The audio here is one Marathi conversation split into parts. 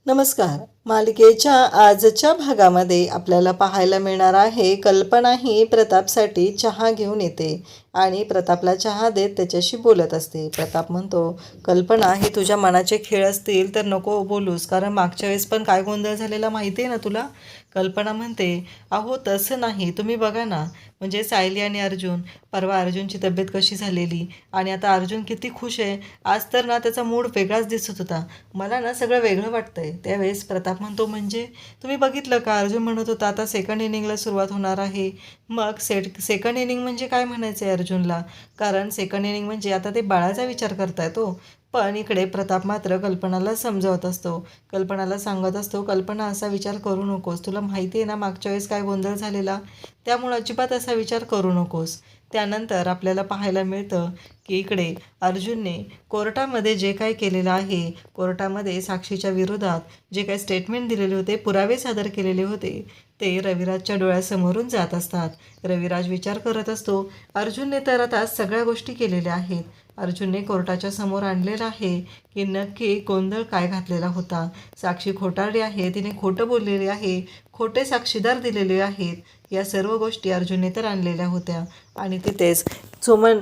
नमस्कार. मालिकेच्या आजच्या भागामध्ये आपल्याला पाहायला मिळणार आहे, कल्पना ही प्रतापसाठी चहा घेऊन येते आणि प्रतापला चहा देत त्याच्याशी बोलत असते. प्रताप म्हणतो, कल्पना, हे तुझ्या मनाचे खेळ असतील तर नको बोलूस, कारण मागच्या वेळेस पण काय गोंधळ झालेला माहिती आहे ना तुला. कल्पना म्हणते, अहो तसं नाही, तुम्ही बघा ना, म्हणजे सायली आणि अर्जुन, परवा अर्जुनची तब्येत कशी झालेली आणि आता अर्जुन किती खुश आहे. आज तर ना त्याचा मूड वेगळाच दिसत होता. मला ना सगळं वेगळं वाटतंय. त्यावेळेस प्रताप म्हणतो, म्हणजे तुम्ही बघितलं का, अर्जुन म्हणत होता आता सेकंड इनिंगला सुरुवात होणार आहे. मग सेकंड इनिंग म्हणजे काय म्हणायचं आहे अर्जुनला, कारण सेकंड इनिंग म्हणजे आता ते बाळाचा विचार करताय तो. पण इकडे प्रताप मात्र कल्पनाला समजावत असतो, कल्पनाला सांगत असतो, कल्पना असा विचार करू नकोस, तुला माहिती आहे ना मागच्या वेळेस काय गोंधळ झालेला, त्यामुळे अजिबात असा विचार करू नकोस. त्यानंतर आपल्याला पाहायला मिळतं की इकडे अर्जुनने कोर्टामध्ये जे काय केलेलं आहे, कोर्टामध्ये साक्षीच्या विरोधात जे काही स्टेटमेंट दिलेले होते, पुरावे सादर केलेले होते, ते रविराजच्या डोळ्यासमोरून जात असतात. रविराज विचार करत असतो, अर्जुनने तर आता सगळ्या गोष्टी केलेल्या आहेत. अर्जुनने कोर्टाच्या समोर आणलेलं आहे की नक्की गोंधळ काय घातलेला होता. साक्षी खोटारडी आहे, तिने खोटं बोललेले आहे, खोटे साक्षीदार दिलेले आहेत. या सर्व गोष्टी अर्जुनने तर आणलेल्या होत्या आणि तिथेच सुमन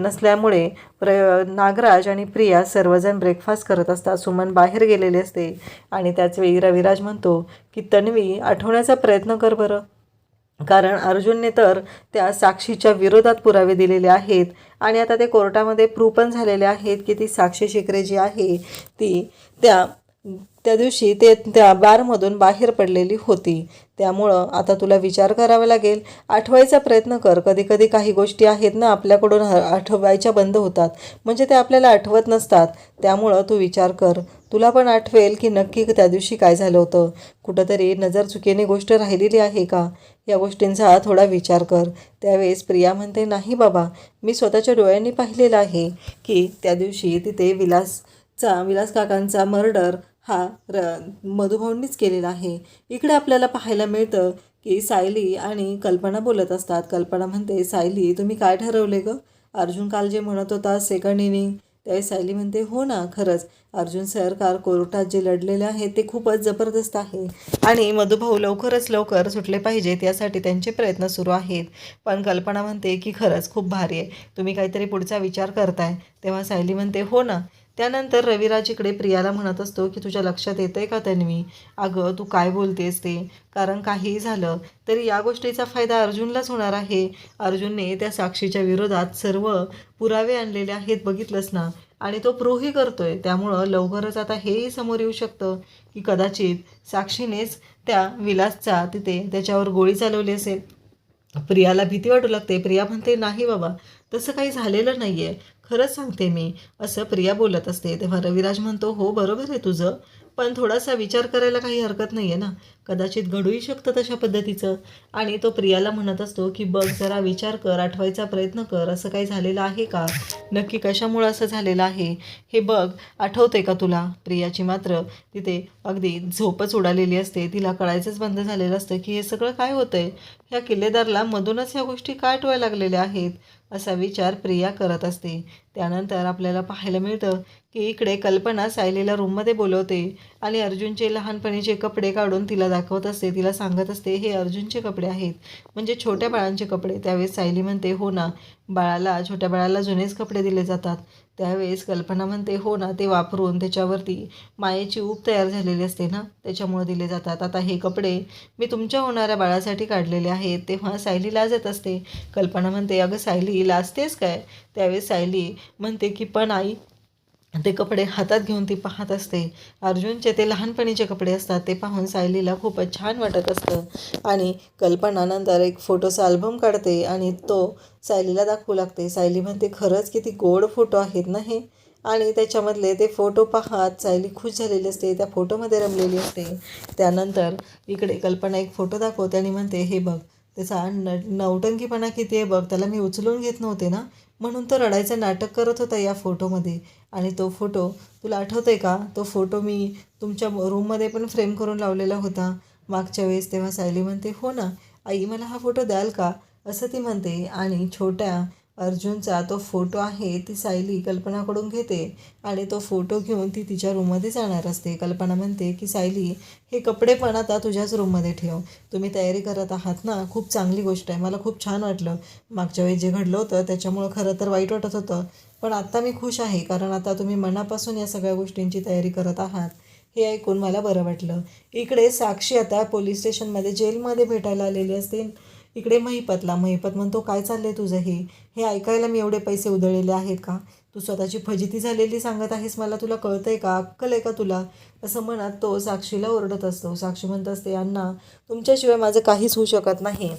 नसल्यामुळे नागराज आणि प्रिया सर्वजण ब्रेकफास्ट करत असतात. सुमन बाहेर गेलेले असते आणि त्याचवेळी रविराज म्हणतो की तन्वी, आठवण्याचा प्रयत्न कर बरं, कारण अर्जुनने तर त्या साक्षीच्या विरोधात पुरावे दिलेले आहेत आणि आता ते कोर्टामध्ये प्रूव्ह पण झालेले आहेत की ती साक्षी शिकरे जी आहे ती त्या दिवशी त्या बारमधून बाहेर पडलेली होती. त्यामुळं आता तुला विचार करावा लागेल, आठवायचा प्रयत्न कर. कधी कधी काही गोष्टी आहेत ना आपल्याकडून आठवायच्या बंद होतात, म्हणजे ते आपल्याला आठवत नसतात. त्यामुळं तू विचार कर, तुला पण आठवेल की नक्की त्या दिवशी काय झालं होतं, कुठंतरी नजर चुकीने गोष्ट राहिलेली आहे का, या गोष्टींचा थोडा विचार कर. त्यावेळेस प्रिया म्हणते, नाही बाबा, मी स्वतःच्या डोळ्यांनी पाहिलेलं आहे की त्या दिवशी तिथे विलास काकांचा मर्डर हा मधुभाऊंनीच केलेला आहे. इकडे आपल्याला पाहायला मिळतं की सायली आणि कल्पना बोलत असतात. कल्पना म्हणते, सायली, तुम्ही काय ठरवले गं, अर्जुन काल जे म्हणत होता सेकंड इनिंग. त्यावेळी सायली म्हणते, हो ना, खरंच अर्जुन सरकार कोर्टात जे लढलेले आहेत ते खूपच जबरदस्त आहे आणि मधुभाऊ लवकरच लवकर सुटले पाहिजेत यासाठी त्यांचे प्रयत्न सुरू आहेत. पण कल्पना म्हणते की खरंच खूप भारी आहे, तुम्ही काहीतरी पुढचा विचार करताय. तेव्हा सायली म्हणते, हो ना. त्यानंतर रविराज इकडे प्रियाला म्हणत असतो की तुझ्या लक्षात येतं आहे का तन्वी, अगं तू काय बोलतेस ते, कारण काहीही झालं तरी या गोष्टीचा फायदा अर्जुनलाच होणार आहे. अर्जुनने त्या साक्षीच्या विरोधात सर्व पुरावे आणलेले आहेत, बघितलंस ना, आणि तो प्रूव्हही करतोय. त्यामुळं लवकरच आता हेही समोर येऊ शकतं की कदाचित साक्षीनेच त्या विलासचा तिथे त्याच्यावर गोळी चालवली असेल. प्रियाला भीती वाटू लागते. प्रिया म्हणते, नाही बाबा, तसं काही झालेलं नाही आहे, खरंच सांगते मी, असं प्रिया बोलत असते. तेव्हा रविराज म्हणतो, हो बरोबर आहे तुझं, पण थोडासा विचार करायला काही हरकत नाही आहे ना, कदाचित घडूही शकतं तशा पद्धतीचं. आणि तो प्रियाला म्हणत असतो की बघ, जरा विचार कर, आठवायचा प्रयत्न कर, असं काही झालेलं आहे का, नक्की कशामुळं असं झालेलं आहे हे बघ, आठवते का तुला. प्रियाची मात्र तिथे अगदी झोपच उडालेली असते. तिला कळायचंच बंद झालेलं असतं की हे सगळं काय होतंय, ह्या किल्लेदारला मधूनच ह्या गोष्टी काय आठवायला लागलेल्या आहेत, असा विचार प्रिया करत असते. त्यानंतर आपल्याला पाहायला मिळतं की इकडे कल्पना सायलीला रूममध्ये बोलवते आणि अर्जुनचे लहानपणीचे कपडे काढून तिला दाखवत असते. तिला सांगत असते, हे अर्जुनचे कपडे आहेत, म्हणजे छोट्या बाळांचे कपडे. त्यावेळेस सायली म्हणते, हो ना, छोट्या बाळाला जुनेच कपडे दिले जातात. त्यावेळेस कल्पना म्हणते, हो ना, ते वापरून त्याच्यावरती मायेची ऊब तयार झालेली असते ना, त्याच्यामुळे दिले जातात. आता हे कपडे मी तुमच्या होणाऱ्या बाळासाठी काढलेले आहेत. तेव्हा सायली लाजत असते. कल्पना म्हणते, अगं सायली, लाजतेस काय. त्यावेळेस सायली म्हणते की पण आई, ते कपडे हातात घेऊन ती पाहत असते. अर्जुनचे ते लहानपणीचे कपडे असतात. ते पाहून सायलीला खूपच छान वाटत असतं आणि कल्पना नंतर एक फोटोचा अल्बम काढते आणि तो सायलीला दाखवू लागते. सायली म्हणते, खरंच किती गोड फोटो आहेत ना हे, आणि त्याच्यामधले ते फोटो पाहत सायली खुश झालेली असते, त्या फोटोमध्ये रमलेली असते. त्यानंतर इकडे कल्पना एक फोटो दाखवते आणि म्हणते, हे बघ, त्याचा नवटंकीपणा किती आहे बघ, त्याला मी उचलून घेत नव्हते ना, म्हणून तो रडायचं नाटक करत होता या फोटोमध्ये. आणि तो फोटो तुला आठवतं आहे का, तो फोटो मी तुमच्या रूममध्ये पण फ्रेम करून लावलेला होता मागच्या वेळेस. तेव्हा सायली म्हणते, हो ना आई, मला हा फोटो द्याल का, असं ती म्हणते. आणि छोट्या अर्जुनचा तो फोटो आहे ती सायली कल्पनाकडून घेते आणि तो फोटो घेऊन ती तिच्या रूममध्ये जाणार असते. कल्पना म्हणते की सायली, हे कपडे पण आता तुझ्याच रूममध्ये ठेव. तुम्ही तयारी करत आहात ना, खूप चांगली गोष्ट आहे. मला खूप छान वाटलं. मागच्या वेळी जे घडलं होतं त्याच्यामुळं खरं तर वाईट वाटत होतं, पण आत्ता मी खुश आहे कारण आता तुम्ही मनापासून या सगळ्या गोष्टींची तयारी करत आहात. हे ऐकून मला बरं वाटलं. इकडे साक्षी आता पोलीस स्टेशनमध्ये जेलमध्ये भेटायला आलेली असते. इकडे महिपत म्हणतो, काय चाललंय तुझं हे ऐकायला मी एवढे पैसे उधळलेले आहेत का? तू स्वतःची फजिती झालेली सांगत आहेस मला. तुला कळतंय का? अक्कल आहे का तुला? असं म्हणत तो साक्षीला ओरडत असतो. साक्षी म्हणत असते, अण्णा, तुमच्याशिवाय माझं काहीच होऊ शकत नाही.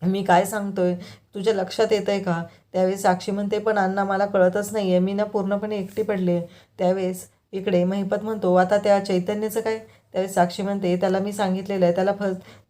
मी काय सांगतोय तुझ्या लक्षात येत आहे का? त्यावेळेस साक्षी म्हणते, पण अण्णा, मला कळतच नाही आहे. मी ना पूर्णपणे एकटी पडले. त्यावेळेस इकडे महिपत म्हणतो, आता त्या चैतन्याचं काय? त्यावेळेस साक्षी म्हणते, त्याला मी सांगितलेलं आहे,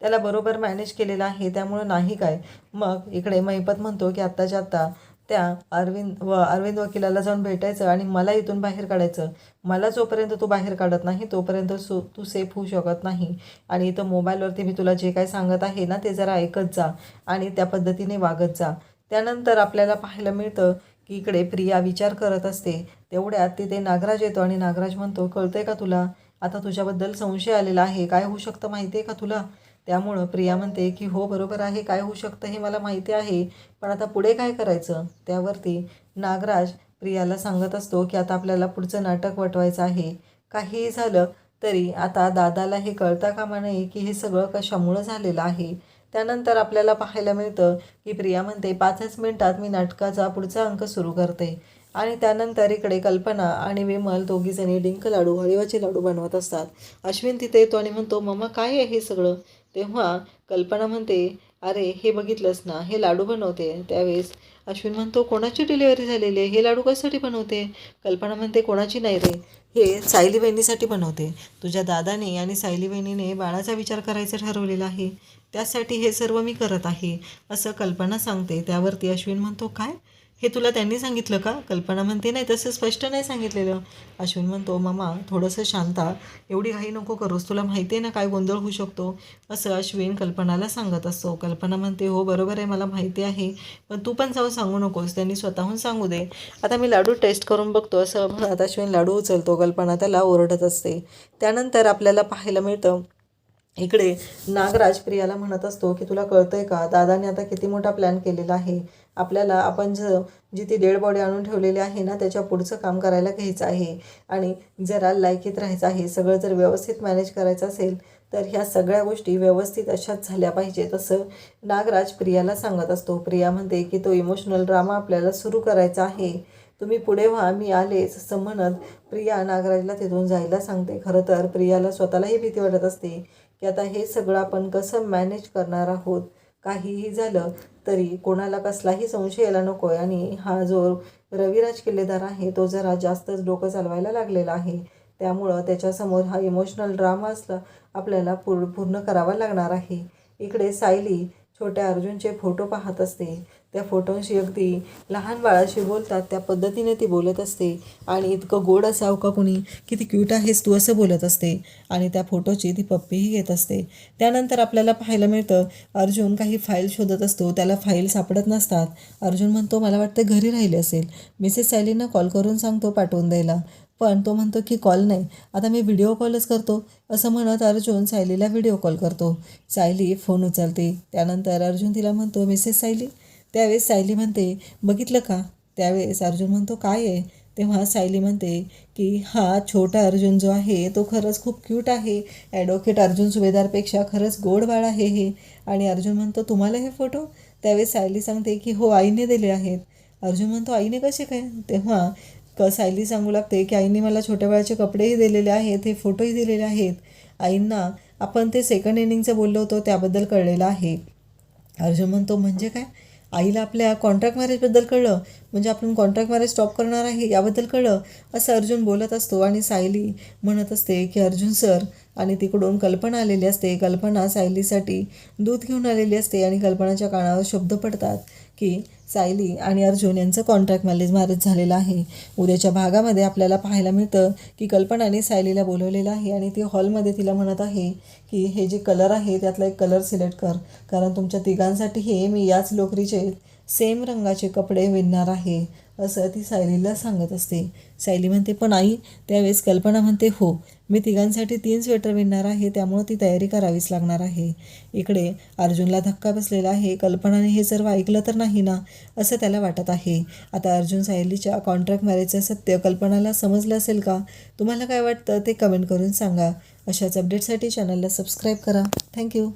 त्याला बरोबर मॅनेज केलेलं आहे, त्यामुळं नाही काय. मग इकडे महिपत म्हणतो की आत्ताच्या आत्ता त्या अरविंद वकिलाला जाऊन भेटायचं आणि मला इथून बाहेर काढायचं. मला जोपर्यंत तू बाहेर काढत नाही तोपर्यंत तू सेफ होऊ शकत नाही. आणि इथं मोबाईलवरती मी तुला जे काय सांगत आहे ना ते जरा ऐकत जा आणि त्या पद्धतीने वागत जा. त्यानंतर आपल्याला पाहायला मिळतं की इकडे प्रिया विचार करत असते. तेवढ्यात तिथे नागराज येतो आणि नागराज म्हणतो, कळतंय का तुला? आता तुझ्याबद्दल संशय आलेला आहे. काय होऊ शकतं माहिती आहे का तुला? त्यामुळं प्रिया म्हणते की हो, बरोबर आहे, काय होऊ शकतं हे मला माहिती आहे, पण आता पुढे काय करायचं? त्यावरती नागराज प्रियाला सांगत असतो की आता आपल्याला पुढचं नाटक वटवायचं आहे. काहीही झालं तरी आता दादाला हे कळता कामा नये की हे सगळं कशामुळं झालेलं आहे. त्यानंतर आपल्याला पाहायला मिळतं की प्रिया म्हणते, 5च मिनिटात मी नाटकाचा पुढचा अंक सुरू करते. आणि त्यानंतर इकडे कल्पना आणि विमल दोघीजणी डिंक लाडू, हळीवाचे लाडू बनवत असतात. अश्विन तिथे येतो आणि म्हणतो, मम्मा, काय आहे हे सगळं? तेव्हा कल्पना म्हणते, अरे हे बघितलंस ना, हे लाडू बनवते. त्यावेळेस अश्विन म्हणतो, कोणाची डिलिव्हरी झालेली आहे? हे लाडू कशासाठी बनवते? कल्पना म्हणते, कोणाची नाही रे, हे सायली बहिणीसाठी बनवते. तुझ्या दादाने आणि सायली बहिणीने बाळाचा विचार करायचं ठरवलेला आहे, त्यासाठी हे सर्व मी करत आहे, असं कल्पना सांगते. त्यावरती अश्विन म्हणतो, काय? हे तुला त्यांनी सांगितलं का? कल्पना म्हणते, नाही, तसं स्पष्ट नाही सांगितलेलं. अश्विन म्हणतो, मामा, थोडंसं शांता, एवढी घाई नको करूस, तुला माहिती आहे ना काय गोंधळ होऊ शकतो, असं अश्विन कल्पनाला सांगत असतो. कल्पना म्हणते, हो बरोबर आहे, मला माहिती आहे, पण तू पण जाऊन सांगू नकोस, त्यांनी स्वतःहून सांगू दे. आता मी लाडू टेस्ट करून बघतो, असं म्हणत अश्विन लाडू उचलतो. कल्पना त्याला ओरडत असते. त्यानंतर आपल्याला पाहायला मिळतं इकडे नागराज प्रियाला म्हणत असतो की तुला कळतंय का, दादाने आता किती मोठा प्लॅन केलेला आहे. आपल्याला आपण जी ती डेड बॉडी आणून ठेवलेली आहे ना त्याच्या पुढचं काम करायला घ्यायचं आहे आणि जरा लायकीत राहायचं आहे. सगळं जर व्यवस्थित मॅनेज करायचं असेल तर ह्या सगळ्या गोष्टी व्यवस्थित अशाच झाल्या पाहिजेत, असं नागराज प्रियाला सांगत असतो. प्रिया म्हणते की तो इमोशनल ड्रामा आपल्याला सुरू करायचा आहे, तुम्ही पुढे व्हा, मी आलेच, असं म्हणत प्रिया नागराजला तिथून जायला सांगते. खरं तर प्रियाला स्वतःलाही भीती वाटत असते की आता हे सगळं आपण कसं मॅनेज करणार आहोत. काहीही झालं तरी कोणाला कसलाही संशय यायला नको आहे आणि हा जो रविराज किल्लेदार आहे तो जरा जास्तच डोकं चालवायला लागलेला आहे, त्यामुळं त्याच्यासमोर हा इमोशनल ड्रामा असला आपल्याला पूर्ण करावा लागणार आहे. इकडे सायली छोट्या अर्जुनचे फोटो पाहत असते. त्या फोटोंशी अगदी लहान बाळाशी बोलतात त्या पद्धतीने ती बोलत असते आणि इतकं गोड असावं का कुणी, किती क्यूट आहेस तू, असं बोलत असते आणि त्या फोटोची ती पप्पीही घेत असते. त्यानंतर आपल्याला पाहायला मिळतं अर्जुन काही फाईल शोधत असतो. त्याला फाईल सापडत नसतात. अर्जुन म्हणतो, मला वाटतं घरी राहिले असेल, मिसेस सायलींना कॉल करून सांगतो पाठवून द्यायला. पण तो म्हणतो की कॉल नाही, आता मी व्हिडिओ कॉलच करतो, असं म्हणत अर्जुन सायलीला व्हिडिओ कॉल करतो. सायली फोन उचलते. त्यानंतर अर्जुन तिला म्हणतो, मिसेस सायली. त्यावेळेस सायली म्हणते, बघितलं का? त्यावेळेस अर्जुन म्हणतो, काय आहे? तेव्हा सायली म्हणते की हा छोटा अर्जुन जो आहे तो खरंच खूप क्यूट आहे, ॲडव्होकेट अर्जुन सुभेदारपेक्षा खरंच गोड बाळ आहे हे. आणि अर्जुन म्हणतो, तुम्हाला हे फोटो? त्यावेळेस सायली सांगते की हो, आईने दिले आहेत. अर्जुन म्हणतो, आईने कसे काय? तेव्हा सायली सांगू लागते की आईने मला छोट्या बाळाचे कपडेही दिलेले आहेत, हे फोटोही दिलेले आहेत. आईंना आपण ते सेकंड इनिंगचं बोललो होतो त्याबद्दल कळलेलं आहे. अर्जुन म्हणतो, म्हणजे काय? आईला आपल्या कॉन्ट्रॅक्ट मॅरेजबद्दल कळलं, म्हणजे आपण कॉन्ट्रॅक्ट मॅरेज स्टॉप करणार आहे याबद्दल कळलं, असं अर्जुन बोलत असतो. आणि सायली म्हणत असते की अर्जुन सर, आणि तिकडून कल्पना आलेली असते. कल्पना सायलीसाठी दूध घेऊन आलेली असते आणि कल्पनाच्या कानावर शब्द पडतात की सायली आणि अर्जुन यांचं कॉन्ट्रॅक्ट मॅरेज झालेलं आहे. उद्याच्या भागामध्ये आपल्याला पाहायला मिळतं की कल्पनाने सायलीला बोलवलेलं आहे आणि ती हॉलमध्ये तिला म्हणत आहे की हे जे कलर आहे त्यातला एक कलर सिलेक्ट कर, कारण तुमच्या तिघांसाठी हे मी याच लोकरीचे सेम रंगाचे कपडे विणणार आहे असं ती सायलीला सांगत असते. सायली म्हणते, पण आई, त्यावेळेस कल्पना म्हणते, हो, मी तिघांसाठी 3 स्वेटर विणणार आहे, त्यामुळं ती तयारी करावीच लागणार आहे. इकडे अर्जुनला धक्का बसलेला आहे. कल्पनाने हे सर्व ऐकलं तर नाही ना असं त्याला वाटत आहे. आता अर्जुन सायलीच्या कॉन्ट्रॅक्ट मॅरेजचं सत्य कल्पनाला समजलं असेल का? तुम्हाला काय वाटतं ते कमेंट करून सांगा. अशाच अपडेटसाठी चॅनलला सबस्क्राईब करा. थँक्यू.